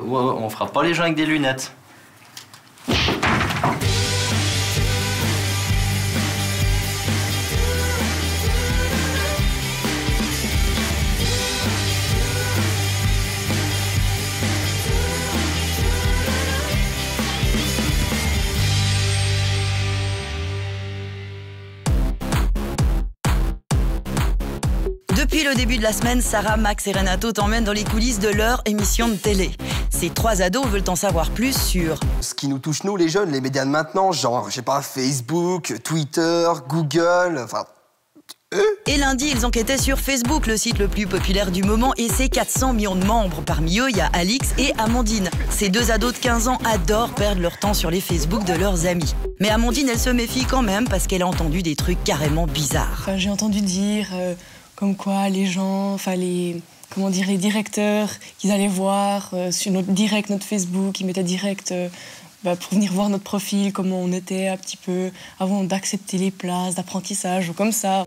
Ouais, on fera pas les gens avec des lunettes. Depuis le début de la semaine, Sarah, Max et Renato t'emmènent dans les coulisses de leur émission de télé. Ces trois ados veulent en savoir plus sur ce qui nous touche, nous, les jeunes, les médias de maintenant, genre, je sais pas, Facebook, Twitter, Google, enfin... Et lundi, ils enquêtaient sur Facebook, le site le plus populaire du moment, et ses 400 millions de membres. Parmi eux, il y a Alix et Amandine. Ces deux ados de 15 ans adorent perdre leur temps sur les Facebook de leurs amis. Mais Amandine, elle se méfie quand même parce qu'elle a entendu des trucs carrément bizarres. Enfin, j'ai entendu dire comme quoi les gens, enfin les directeurs qu'ils allaient voir sur notre Facebook, ils mettaient direct pour venir voir notre profil, comment on était un petit peu avant d'accepter les places d'apprentissage ou comme ça.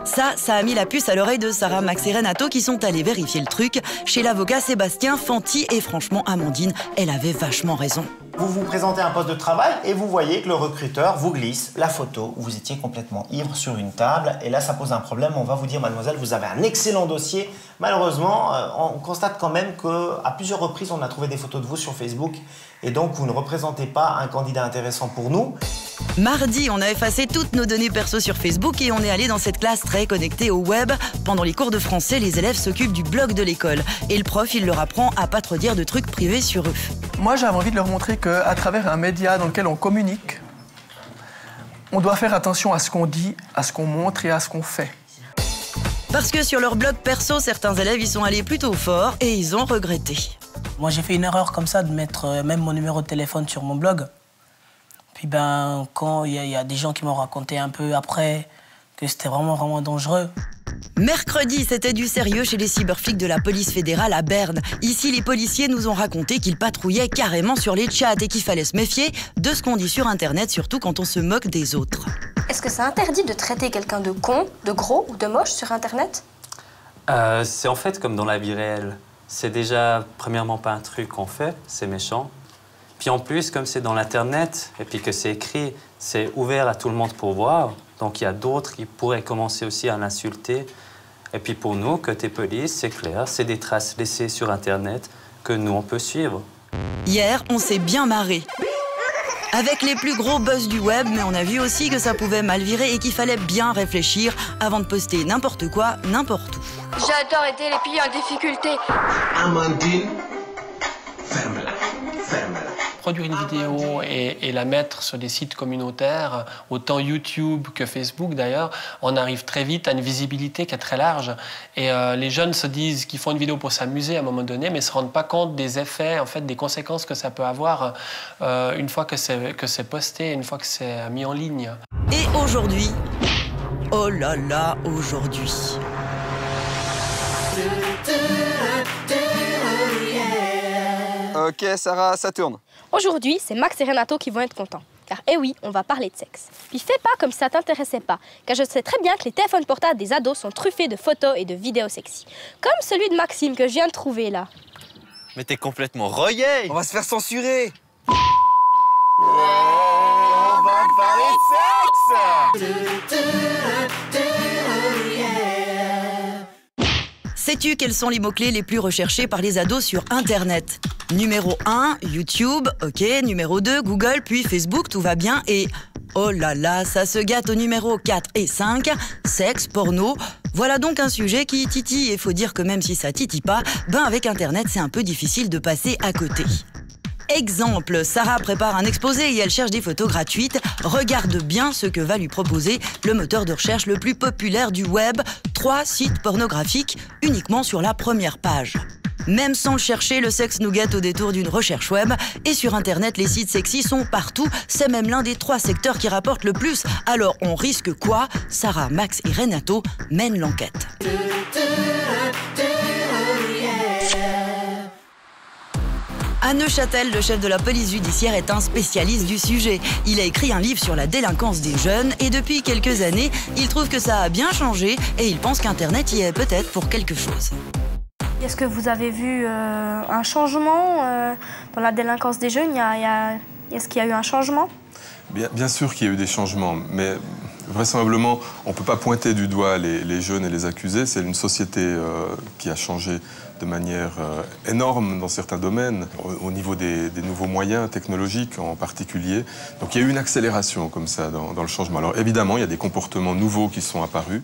Ça a mis la puce à l'oreille de Sarah, Max et Renato qui sont allés vérifier le truc chez l'avocat Sébastien Fanti. Et franchement, Amandine, elle avait vachement raison. Vous vous présentez à un poste de travail et vous voyez que le recruteur vous glisse la photo où vous étiez complètement ivre sur une table. Et là, ça pose un problème. On va vous dire, mademoiselle, vous avez un excellent dossier. Malheureusement, on constate quand même qu'à plusieurs reprises, on a trouvé des photos de vous sur Facebook. Et donc, vous ne représentez pas un candidat intéressant pour nous. Mardi, on a effacé toutes nos données perso sur Facebook et on est allé dans cette classe très connectée au web. Pendant les cours de français, les élèves s'occupent du blog de l'école. Et le prof, il leur apprend à pas trop dire de trucs privés sur eux. Moi, j'avais envie de leur montrer qu'à travers un média dans lequel on communique, on doit faire attention à ce qu'on dit, à ce qu'on montre et à ce qu'on fait. Parce que sur leur blog perso, certains élèves y sont allés plutôt fort et ils ont regretté. Moi, j'ai fait une erreur comme ça de mettre même mon numéro de téléphone sur mon blog. Puis quand il y a des gens qui m'ont raconté un peu après que c'était vraiment dangereux. Mercredi, c'était du sérieux chez les cyberflics de la police fédérale à Berne. Ici, les policiers nous ont raconté qu'ils patrouillaient carrément sur les chats et qu'il fallait se méfier de ce qu'on dit sur Internet, surtout quand on se moque des autres. Est-ce que c'est interdit de traiter quelqu'un de con, de gros ou de moche sur Internet? C'est en fait comme dans la vie réelle. C'est déjà, premièrement, pas un truc qu'on fait, c'est méchant. Puis en plus, comme c'est dans l'Internet, et puis que c'est écrit, c'est ouvert à tout le monde pour voir. Donc il y a d'autres qui pourraient commencer aussi à l'insulter. Et puis pour nous, côté police, c'est clair, c'est des traces laissées sur Internet que nous, on peut suivre. Hier, on s'est bien marré. Avec les plus gros buzz du web, mais on a vu aussi que ça pouvait mal virer et qu'il fallait bien réfléchir avant de poster n'importe quoi, n'importe où. J'adore aider les pays en difficulté. Amandine, ferme-la, ferme-la. Produire une vidéo et la mettre sur des sites communautaires, autant YouTube que Facebook d'ailleurs, on arrive très vite à une visibilité qui est très large. Et les jeunes se disent qu'ils font une vidéo pour s'amuser à un moment donné, mais ne se rendent pas compte des effets, en fait, des conséquences que ça peut avoir une fois que c'est posté, une fois que c'est mis en ligne. Et aujourd'hui, oh là là, aujourd'hui. Ok, Sarah, ça tourne. Aujourd'hui, c'est Max et Renato qui vont être contents. Car, eh oui, on va parler de sexe. Puis fais pas comme si ça t'intéressait pas, car je sais très bien que les téléphones portables des ados sont truffés de photos et de vidéos sexy. Comme celui de Maxime que je viens de trouver là. Mais t'es complètement royé. On va se faire censurer. On va parler de sexe. Sais-tu quels sont les mots-clés les plus recherchés par les ados sur Internet? Numéro 1, YouTube, ok. Numéro 2, Google, puis Facebook, tout va bien. Et oh là là, ça se gâte au numéro 4 et 5, sexe, porno. Voilà donc un sujet qui titille. Et faut dire que même si ça titille pas, avec Internet, c'est un peu difficile de passer à côté. Exemple, Sarah prépare un exposé et elle cherche des photos gratuites. Regarde bien ce que va lui proposer le moteur de recherche le plus populaire du web. 3 sites pornographiques uniquement sur la première page. Même sans le chercher, le sexe nous gâte au détour d'une recherche web. Et sur Internet, les sites sexy sont partout. C'est même l'un des 3 secteurs qui rapportent le plus. Alors on risque quoi? Sarah, Max et Renato mènent l'enquête. À Neuchâtel, le chef de la police judiciaire est un spécialiste du sujet. Il a écrit un livre sur la délinquance des jeunes et depuis quelques années, il trouve que ça a bien changé et il pense qu'Internet y est peut-être pour quelque chose. Est-ce que vous avez vu un changement dans la délinquance des jeunes? Est-ce qu'il y a eu un changement? Bien sûr qu'il y a eu des changements, mais vraisemblablement, on ne peut pas pointer du doigt les jeunes et les accuser. C'est une société qui a changé de manière énorme dans certains domaines, au niveau des nouveaux moyens technologiques en particulier. Donc il y a eu une accélération comme ça dans le changement. Alors évidemment, il y a des comportements nouveaux qui sont apparus.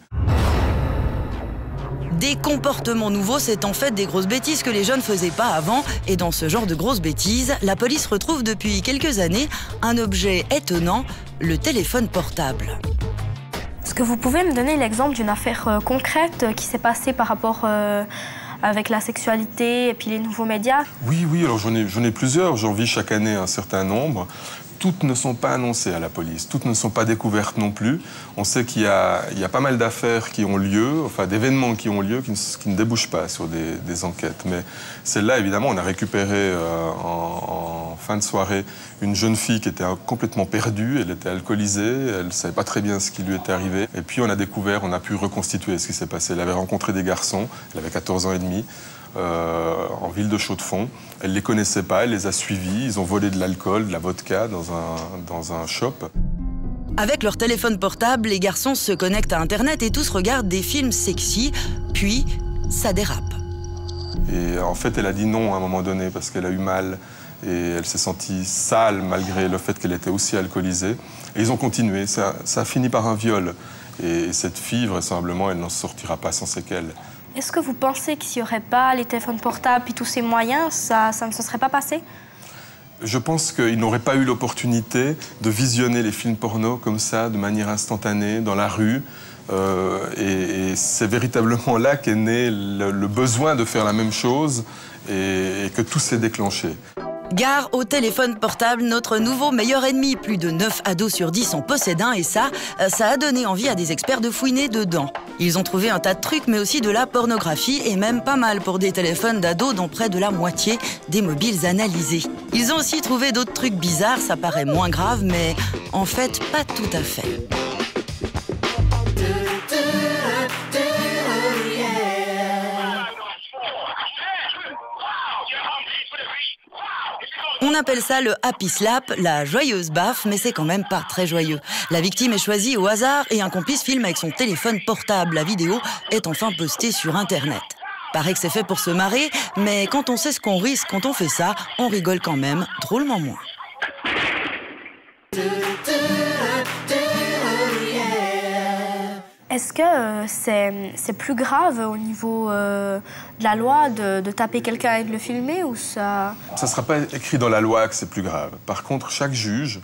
Des comportements nouveaux, c'est en fait des grosses bêtises que les jeunes faisaient pas avant. Et dans ce genre de grosses bêtises, la police retrouve depuis quelques années un objet étonnant, le téléphone portable. Est-ce que vous pouvez me donner l'exemple d'une affaire concrète qui s'est passée par rapport avec la sexualité et puis les nouveaux médias? Oui, alors j'en ai plusieurs. J'en vis chaque année un certain nombre. Toutes ne sont pas annoncées à la police, toutes ne sont pas découvertes non plus. On sait qu'il y a pas mal d'affaires qui ont lieu, enfin d'événements qui ont lieu, qui ne débouchent pas sur des enquêtes. Mais celle-là, évidemment, on a récupéré en fin de soirée une jeune fille qui était complètement perdue, elle était alcoolisée, elle ne savait pas très bien ce qui lui était arrivé. Et puis on a découvert, on a pu reconstituer ce qui s'est passé. Elle avait rencontré des garçons, elle avait 14 ans et demi. En ville de Chaux-de-Fonds. Elle ne les connaissait pas, elle les a suivis. Ils ont volé de l'alcool, de la vodka dans un shop. Avec leur téléphone portable, les garçons se connectent à Internet et tous regardent des films sexy, puis ça dérape. Et en fait, elle a dit non à un moment donné parce qu'elle a eu mal et elle s'est sentie sale malgré le fait qu'elle était aussi alcoolisée. Et ils ont continué. Ça a fini par un viol. Et cette fille, vraisemblablement, elle n'en sortira pas sans séquelles. Est-ce que vous pensez que s'il n'y aurait pas les téléphones portables et tous ces moyens, ça ne se serait pas passé? Je pense qu'ils n'auraient pas eu l'opportunité de visionner les films porno comme ça, de manière instantanée, dans la rue. Et c'est véritablement là qu'est né le besoin de faire la même chose et que tout s'est déclenché. Gare au téléphone portable, notre nouveau meilleur ennemi. Plus de 9 ados sur 10 en possèdent un et ça a donné envie à des experts de fouiner dedans. Ils ont trouvé un tas de trucs, mais aussi de la pornographie et même pas mal pour des téléphones d'ados dans près de la moitié des mobiles analysés. Ils ont aussi trouvé d'autres trucs bizarres, ça paraît moins grave, mais en fait pas tout à fait. On appelle ça le happy slap, la joyeuse baffe, mais c'est quand même pas très joyeux. La victime est choisie au hasard et un complice filme avec son téléphone portable. La vidéo est enfin postée sur Internet. Paraît que c'est fait pour se marrer, mais quand on sait ce qu'on risque quand on fait ça, on rigole quand même drôlement moins. Est-ce que c'est plus grave au niveau de la loi de taper quelqu'un et de le filmer ou ça? Ça ne sera pas écrit dans la loi que c'est plus grave. Par contre, chaque juge,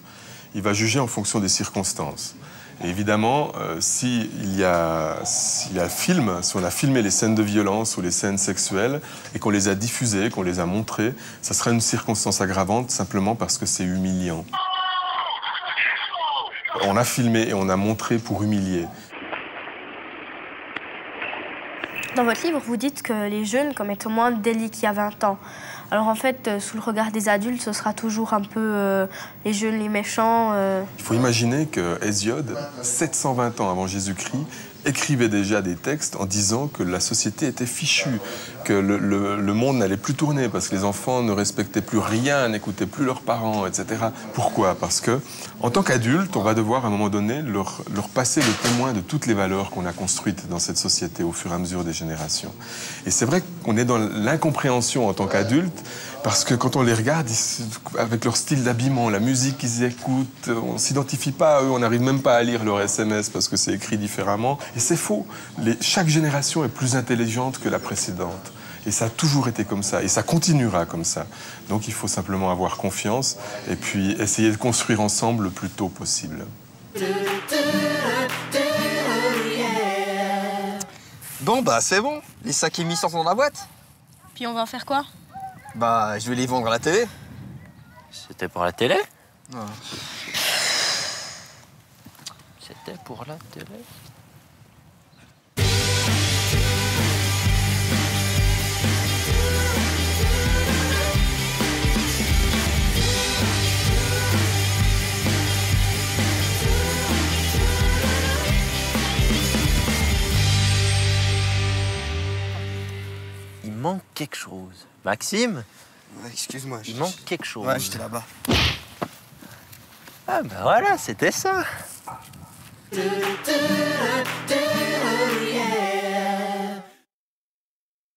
il va juger en fonction des circonstances. Et évidemment, si on a filmé les scènes de violence ou les scènes sexuelles et qu'on les a diffusées, qu'on les a montrées, ça sera une circonstance aggravante simplement parce que c'est humiliant. On a filmé et on a montré pour humilier. Dans votre livre, vous dites que les jeunes commettent moins de délits qu'il y a 20 ans. Alors en fait, sous le regard des adultes, ce sera toujours un peu les jeunes, les méchants. Il faut imaginer que Hésiode, 720 ans avant Jésus-Christ, écrivait déjà des textes en disant que la société était fichue, que le monde n'allait plus tourner parce que les enfants ne respectaient plus rien, n'écoutaient plus leurs parents, etc. Pourquoi? Parce que, en tant qu'adulte, on va devoir à un moment donné leur passer le témoin de toutes les valeurs qu'on a construites dans cette société au fur et à mesure des générations. Et c'est vrai qu'on est dans l'incompréhension en tant qu'adulte parce que quand on les regarde, avec leur style d'habillement, la musique qu'ils écoutent, on ne s'identifie pas à eux, on n'arrive même pas à lire leur SMS parce que c'est écrit différemment. Et c'est faux. Chaque génération est plus intelligente que la précédente. Et ça a toujours été comme ça. Et ça continuera comme ça. Donc il faut simplement avoir confiance et puis essayer de construire ensemble le plus tôt possible. Bon, bah c'est bon. Les sacs émissants sont dans la boîte. Puis on va en faire quoi? Bah, je vais les vendre à la télé. C'était pour la télé? Ah. C'était pour la télé? Il manque quelque chose. Maxime, Ouais, excuse-moi. il manque quelque chose. Ouais, j'étais là-bas. Ah ben voilà, c'était ça.